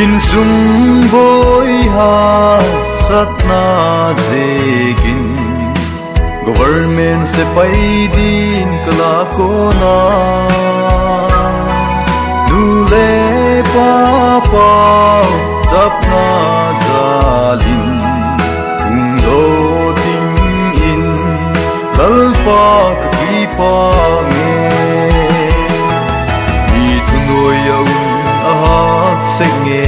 in sung boy ha satna zegin government se pai din kala ko na nule papa sapna zalin kung do ting in lalpa ki pa nge mi tunoy yaw ahak senge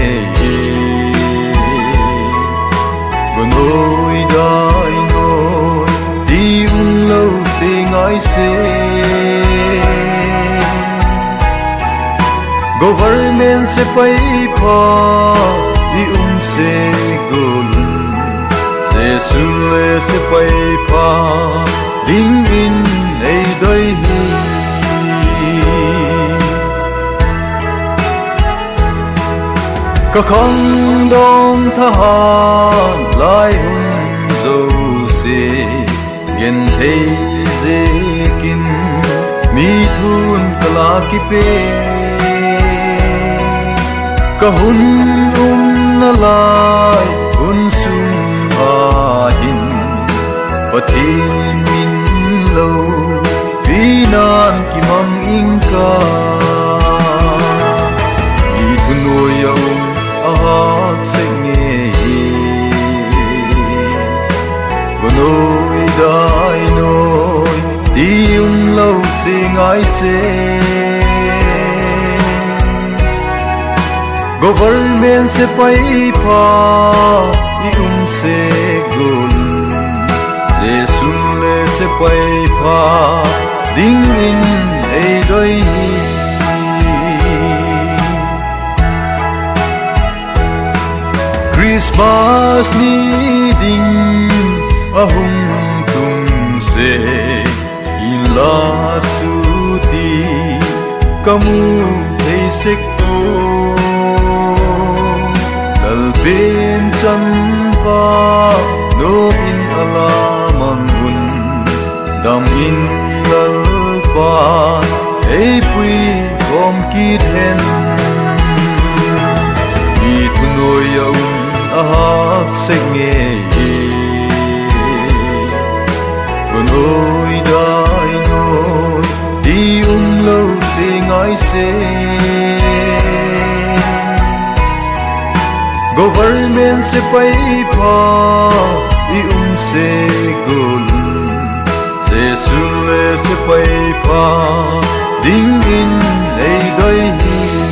gonoi dai noi di lâu sing ai se government se pai pa di se golun se sule se pai pa ding in ei doi hi ka khong dong tha lai hun zo se gen thei ze kin mi thun kala ki pe ka hun na lai hun sum a hin pathin min lo pinan ki mang ing ka mi thun no yaw ahak senge gonoi dai noi di lâu sing ai se government se pai pa i se gol se sule se pai pa ding in ei doi Christmas ni ding ahung tung se in la suti kamu thei sek ko dal ben chan pa no in ala mangun dam in lal pa ei pui kom ki then mi thunoy yaw ahak senge gonoi dai noi di lâu sing ai se government se pai pa i se gol se sule se pai pa ding in ei doi hi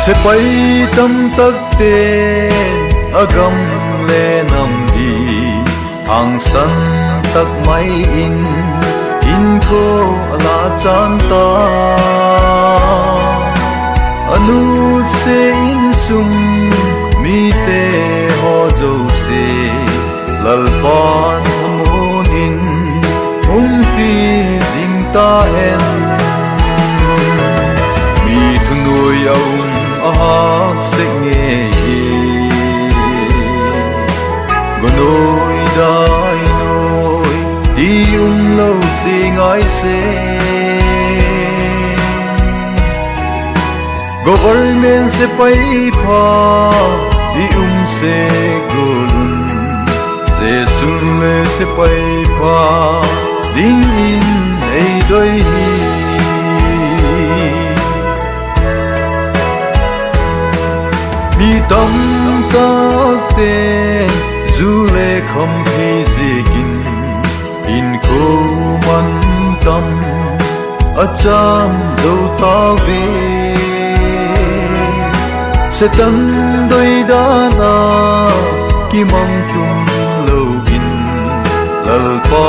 se pai tam tak te agam le nam di ang san tak mai in ko ala chan ta anu se in sum mi te ho zo se lal pan mon in pi jing ta hen mi thunu yaw ahak senge gonoi dai noi di lâu sing ai se government se pai pa di se golun se sule se pai pa ding in ei doi hi mi tam tak te zule khom phi zegin in ko man tâm a cham dâu ta về sẽ tan đôi đá na ki mang tum lâu in lal pa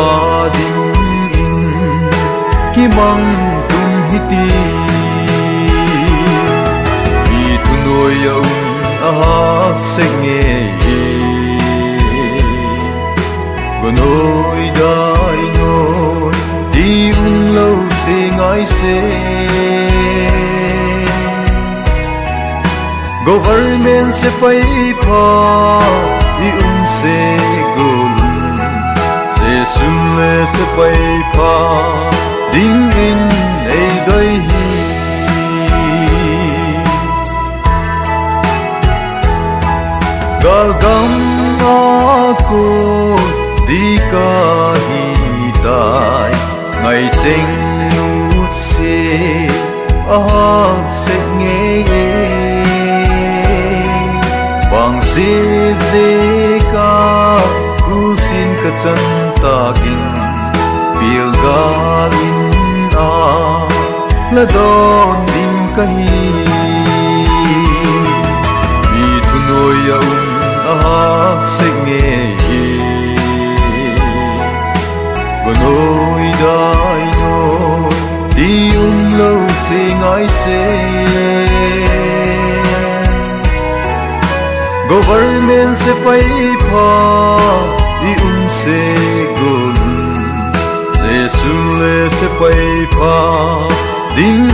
ding in ki mang tum hiti vì tu nuôi ông a hát sẽ nghe nỗi đai nỗi đi lâu sẽ ngái sẽ government sẽ phải pa đi sẽ gồm sẽ xuân lệ sẽ phải pa đinh in ấy đây hi gal gam aku di kahitai ngày chênh nút xe ác sẽ nghe bằng xe dê ca cu xin cả chân ta kinh biểu galin là đón đinh kahi vì thu nôi ác sẽ nghe nỗi đai nỗi đi lâu sẽ ngái sẽ government sẽ phải pa đi sẽ gồm sẽ xuân lệ sẽ phải pa đinh